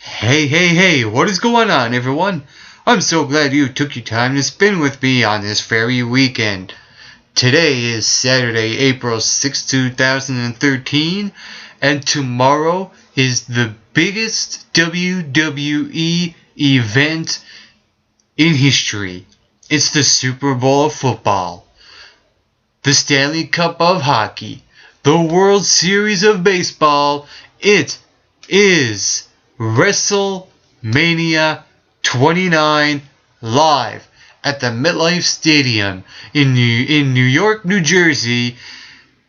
Hey, what is going on, everyone? I'm so glad you took your time to spend with me on this very weekend. Today is Saturday, April 6, 2013, and tomorrow is the biggest WWE event in history. It's the Super Bowl of football, the Stanley Cup of hockey, the World Series of baseball. It is WrestleMania 29 live at the MetLife Stadium in New York, New Jersey,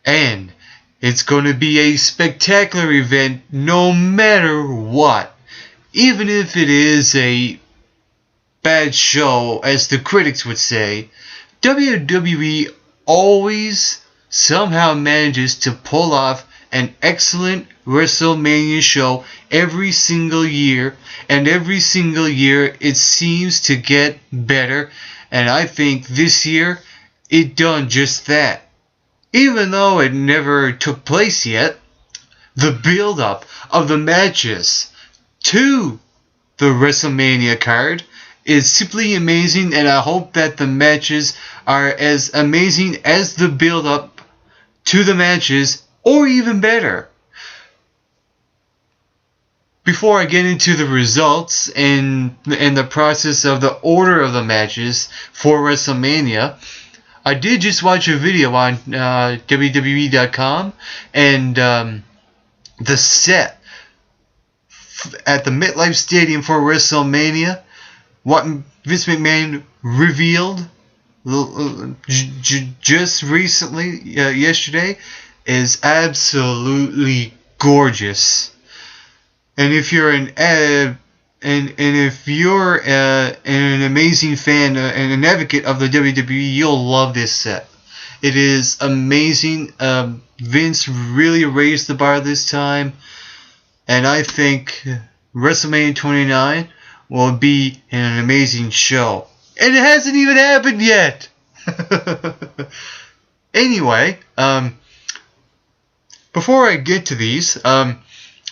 and it's going to be a spectacular event no matter what. Even if it is a bad show, as the critics would say, WWE always somehow manages to pull off an excellent WrestleMania show every single year, and every single year it seems to get better, and I think this year it done just that. Even though it never took place yet, the build-up of the matches to the WrestleMania card is simply amazing, and I hope that the matches are as amazing as the build-up to the matches, or even better. Before I get into the results and the process of the order of the matches for WrestleMania, I did just watch a video on WWE.com, and the set at the MetLife Stadium for WrestleMania, what Vince McMahon revealed just recently, yesterday, is absolutely gorgeous. And if you're an amazing fan and an advocate of the WWE, you'll love this set. It is amazing. Vince really raised the bar this time, and I think WrestleMania 29 will be an amazing show. And it hasn't even happened yet. Anyway, before I get to these,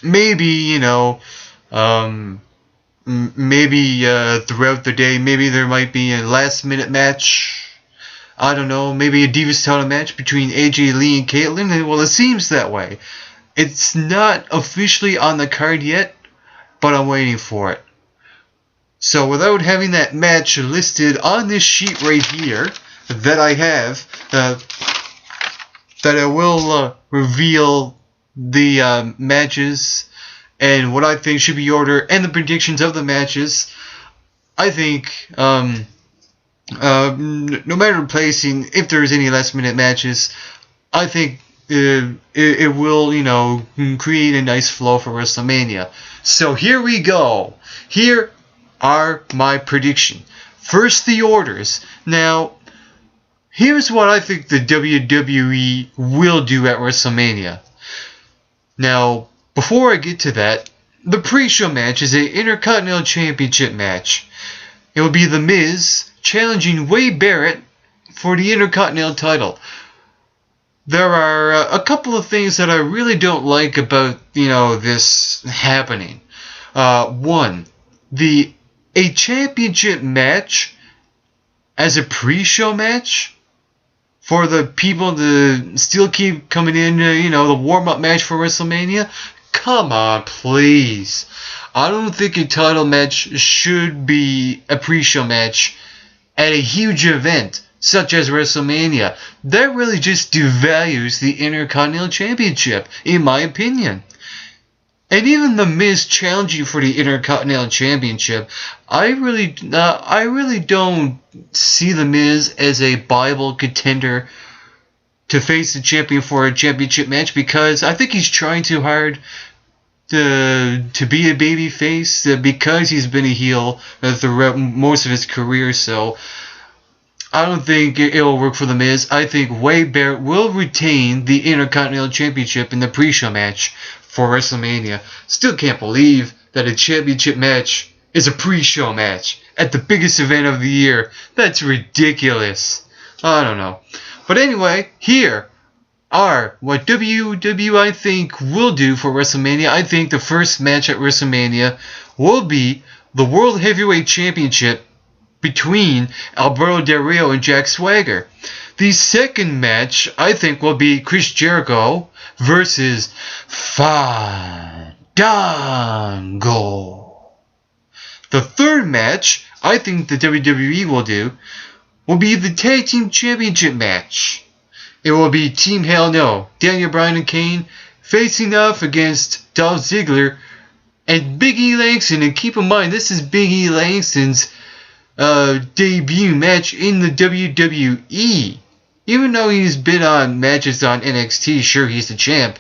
maybe throughout the day, maybe there might be a last-minute match. I don't know, maybe a Divas title match between AJ Lee and Caitlyn. Well, it seems that way. It's not officially on the card yet, but I'm waiting for it. So without having that match listed on this sheet right here that I have, that I will reveal the matches and what I think should be ordered and the predictions of the matches. I think no matter placing, if there's any last minute matches, I think it will create a nice flow for WrestleMania. So here we go. Here are my prediction. First, the orders. Now, here's what I think the WWE will do at WrestleMania. Now, before I get to that, the pre-show match is an Intercontinental Championship match. It will be The Miz challenging Wade Barrett for the Intercontinental title. There are a couple of things that I really don't like about this happening. One, a championship match as a pre-show match for the people to still keep coming in, the warm-up match for WrestleMania. Come on, please. I don't think a title match should be a pre-show match at a huge event such as WrestleMania. That really just devalues the Intercontinental Championship, in my opinion. And even The Miz challenging for the Intercontinental Championship, I really don't see The Miz as a viable contender to face the champion for a championship match, because I think he's trying too hard to be a baby face, because he's been a heel throughout most of his career. So I don't think it'll work for The Miz. I think Wade Barrett will retain the Intercontinental Championship in the pre-show match for WrestleMania. Still can't believe that a championship match is a pre-show match at the biggest event of the year. That's ridiculous. I don't know. But anyway, here are what WWE I think will do for WrestleMania. I think the first match at WrestleMania will be the World Heavyweight Championship between Alberto Del Rio and Jack Swagger. The second match, I think, will be Chris Jericho versus Fandango. The third match, I think the WWE will do, will be the Tag Team Championship match. It will be Team Hell No, Daniel Bryan and Kane, facing off against Dolph Ziggler and Big E Langston. And keep in mind, this is Big E Langston's debut match in the WWE. Even though he's been on matches on NXT, sure, he's the champ.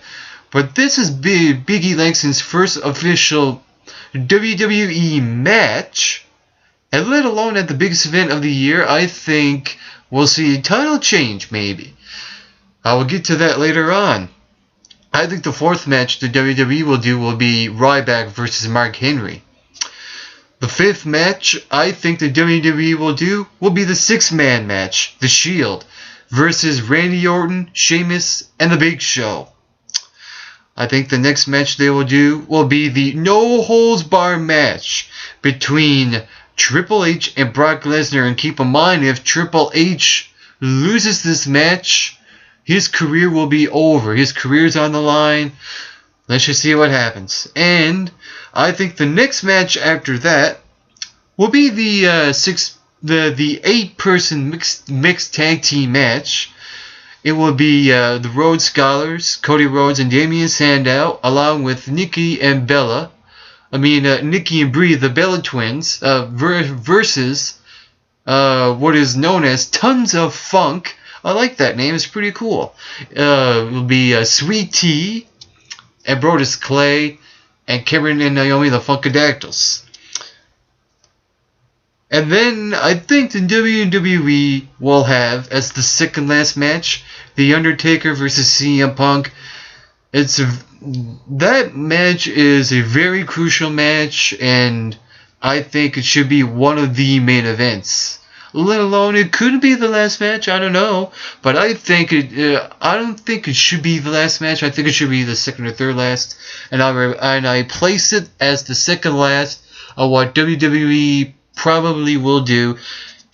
But this is Big E Langston's first official WWE match. And let alone at the biggest event of the year, I think we'll see a title change, maybe. I will get to that later on. I think the fourth match the WWE will do will be Ryback versus Mark Henry. The fifth match I think the WWE will do will be the six-man match, The Shield, versus Randy Orton, Sheamus, and The Big Show. I think the next match they will do will be the no-holds-barred match between Triple H and Brock Lesnar. And keep in mind, if Triple H loses this match, his career will be over. His career's on the line. Let's just see what happens. And I think the next match after that will be the 8-person mixed tag team match. It will be the Rhodes Scholars, Cody Rhodes and Damian Sandow, along with Nikki and Brie, the Bella Twins, versus what is known as Tons of Funk. I like that name. It's pretty cool. It will be Sweet Tea, and Brodus Clay, and Cameron and Naomi the Funkadactyls. And then I think the WWE will have, as the second last match, The Undertaker versus CM Punk. That match is a very crucial match, and I think it should be one of the main events. Let alone it could be the last match. I don't know, but I think I don't think it should be the last match. I think it should be the second or third last, and I place it as the second last of what WWE probably will do,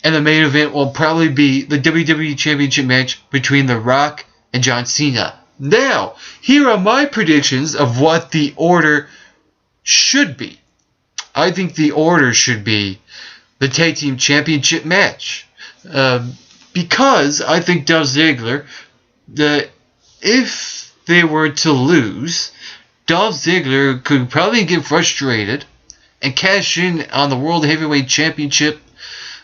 and the main event will probably be the WWE Championship match between The Rock and John Cena. Now, here are my predictions of what the order should be. I think the order should be the Tag Team Championship match. Because I think Dolph Ziggler, if they were to lose, Dolph Ziggler could probably get frustrated and cash in on the World Heavyweight Championship,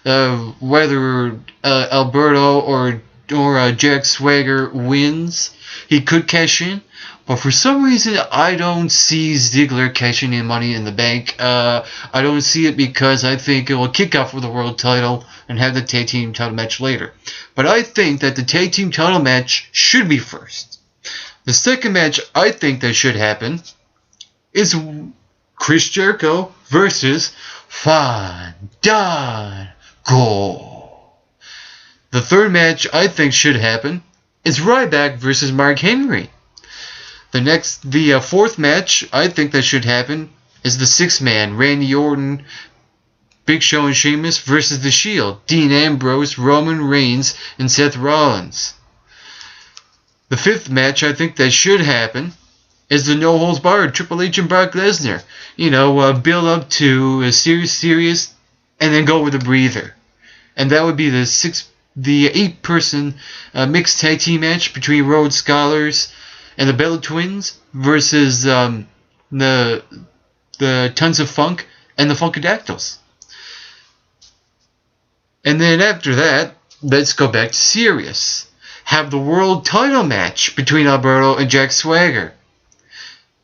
whether Alberto or Jack Swagger wins. He could cash in. But for some reason, I don't see Ziggler cashing in Money in the Bank. I don't see it because I think it will kick off with the world title and have the tag team title match later. But I think that the tag team title match should be first. The second match I think that should happen is Chris Jericho versus Fandango. The third match I think should happen is Ryback versus Mark Henry. The fourth match I think that should happen is the six-man, Randy Orton, Big Show and Sheamus versus The Shield, Dean Ambrose, Roman Reigns, and Seth Rollins. The fifth match I think that should happen is the No Holds Barred, Triple H and Brock Lesnar. Build up to a serious, and then go with a breather. And that would be the 8-person mixed tag team match between Rhodes Scholars and the Bella Twins versus the Tons of Funk and the Funkadactyls. And then after that, let's go back to serious. Have the world title match between Alberto and Jack Swagger.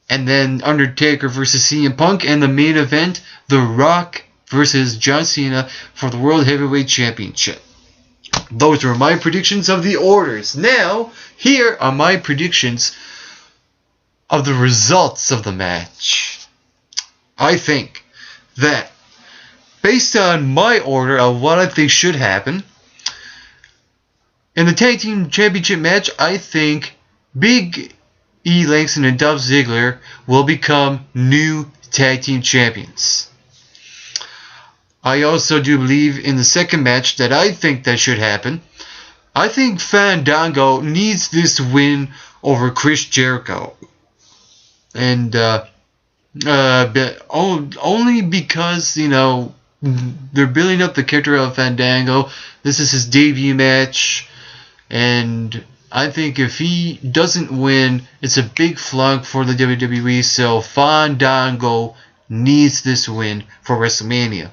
And then Undertaker versus CM Punk, and the main event, The Rock versus John Cena for the World Heavyweight Championship. Those were my predictions of the orders. Now, here are my predictions of the results of the match. I think that, based on my order of what I think should happen, in the Tag Team Championship match, I think Big E. Langston and Dolph Ziggler will become new tag team champions. I also do believe in the second match that I think that should happen. I think Fandango needs this win over Chris Jericho. And only because, they're building up the character of Fandango. This is his debut match. And I think if he doesn't win, it's a big flunk for the WWE. So Fandango needs this win for WrestleMania.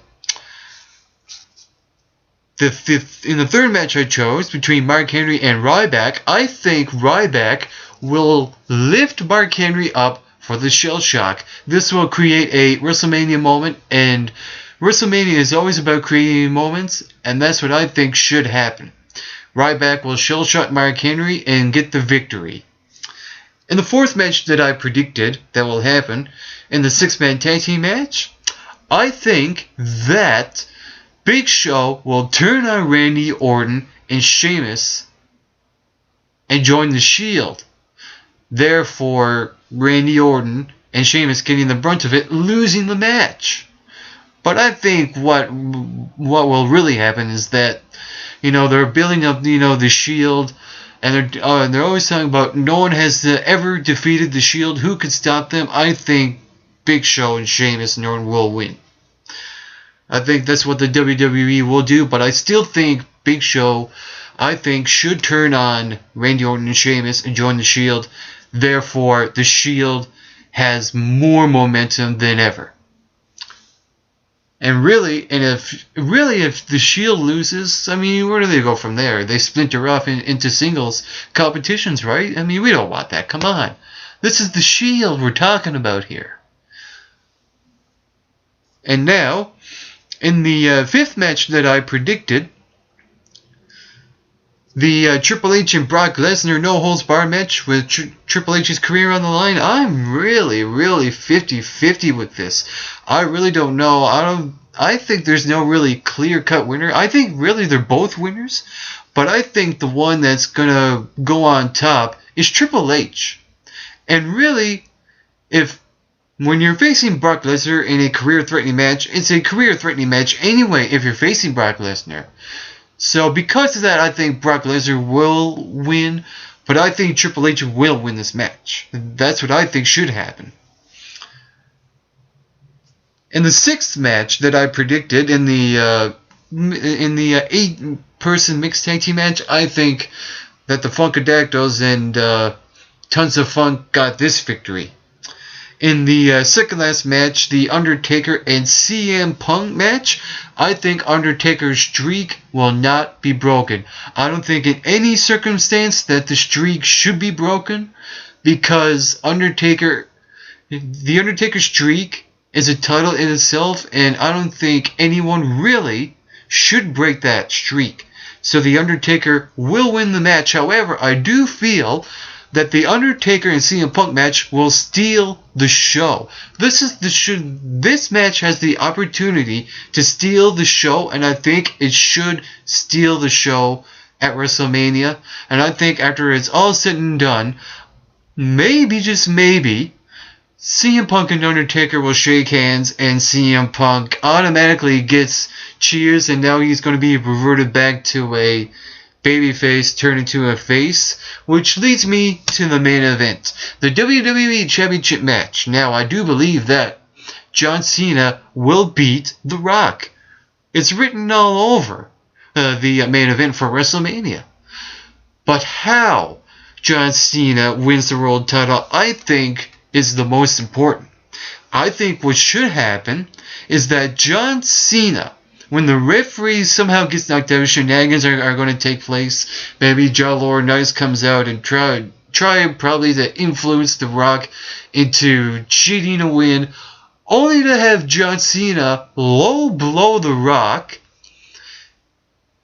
In the third match I chose, between Mark Henry and Ryback, I think Ryback will lift Mark Henry up for the Shell Shock. This will create a WrestleMania moment, and WrestleMania is always about creating moments, and that's what I think should happen. Ryback will Shell Shock Mark Henry and get the victory. In the fourth match that I predicted that will happen, in the 6-man tag team match, I think that Big Show will turn on Randy Orton and Sheamus and join the Shield. Therefore, Randy Orton and Sheamus getting the brunt of it, losing the match. But I think what will really happen is that, they're building up, the Shield, and they're always talking about no one has ever defeated the Shield. Who could stop them? I think Big Show and Sheamus and Orton will win. I think that's what the WWE will do, but I still think Big Show, should turn on Randy Orton and Sheamus and join the Shield. Therefore, the Shield has more momentum than ever. And if the Shield loses, where do they go from there? They splinter off into singles competitions, right? We don't want that. Come on. This is the Shield we're talking about here. And now, in the fifth match that I predicted, the Triple H and Brock Lesnar no-holds-barred match with Triple H's career on the line, I'm really 50-50 with this. I really don't know. I think there's no really clear-cut winner. I think really they're both winners, but I think the one that's going to go on top is Triple H. And really, when you're facing Brock Lesnar in a career-threatening match, it's a career-threatening match anyway if you're facing Brock Lesnar. So because of that, I think Brock Lesnar will win, but I think Triple H will win this match. That's what I think should happen. In the sixth match that I predicted, in the 8-person mixed tag team match, I think that the Funkadactyls and Tons of Funk got this victory. In the second last match, the Undertaker and CM Punk match, I think Undertaker's streak will not be broken. I don't think in any circumstance that the streak should be broken, because the Undertaker streak is a title in itself, and I don't think anyone really should break that streak. So the Undertaker will win the match. However, I do feel that the Undertaker and CM Punk match will steal the show. This match has the opportunity to steal the show, and I think it should steal the show at WrestleMania. And I think after it's all said and done, maybe, just maybe, CM Punk and Undertaker will shake hands, and CM Punk automatically gets cheers, and now he's going to be reverted back to a babyface turned into a face, which leads me to the main event, the WWE Championship match. Now, I do believe that John Cena will beat The Rock. It's written all over the main event for WrestleMania. But how John Cena wins the world title, I think, is the most important. I think what should happen is that John Cena, when the referee somehow gets knocked out, shenanigans are going to take place. Maybe John Laurinaitis comes out and try probably to influence The Rock into cheating a win, only to have John Cena low blow The Rock,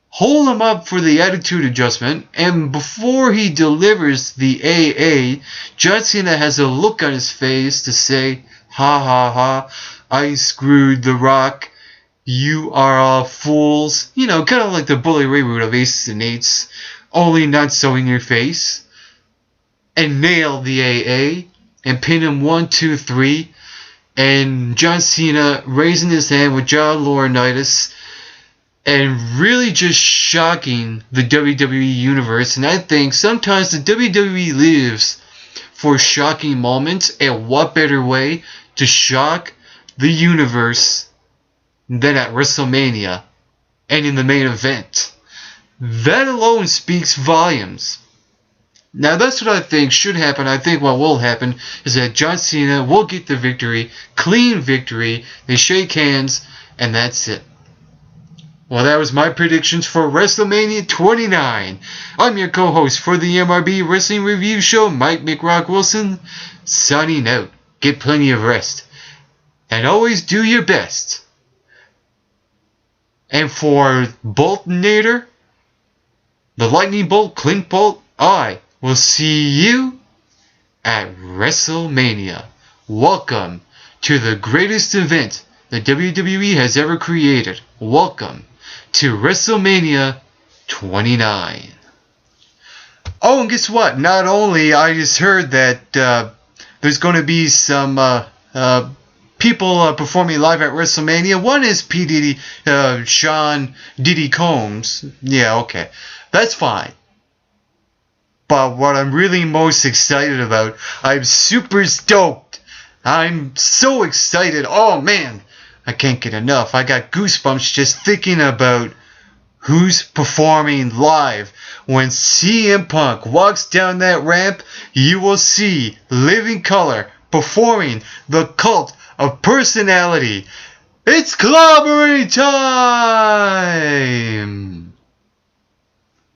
hold him up for the attitude adjustment, and before he delivers the AA, John Cena has a look on his face to say, ha ha ha, I screwed The Rock. You are all fools. Kind of like the Bully Ray Root of Aces and Eights, only not so in your face. and nail the AA and pin him 1, 2, 3. And John Cena raising his hand with John Laurinaitis and really just shocking the WWE universe. And I think sometimes the WWE lives for shocking moments, and what better way to shock the universe than at WrestleMania and in the main event. That alone speaks volumes. Now that's what I think should happen. I think what will happen is that John Cena will get the victory, clean victory, they shake hands, and that's it. Well, that was my predictions for WrestleMania 29. I'm your co-host for the MRB Wrestling Review Show, Mike McRock Wilson, signing out. Get plenty of rest. And always do your best. And for Boltonator, the Lightning Bolt, Clint Bolt, I will see you at WrestleMania. Welcome to the greatest event the WWE has ever created. Welcome to WrestleMania 29. Oh, and guess what? Not only I just heard that there's going to be some people performing live at WrestleMania. One is P. Diddy, Sean Diddy Combs. Yeah, okay. That's fine. But what I'm really most excited about, I'm super stoked. I'm so excited. Oh, man. I can't get enough. I got goosebumps just thinking about who's performing live. When CM Punk walks down that ramp, you will see Living Color performing the Cult of Personality. It's clobbering time!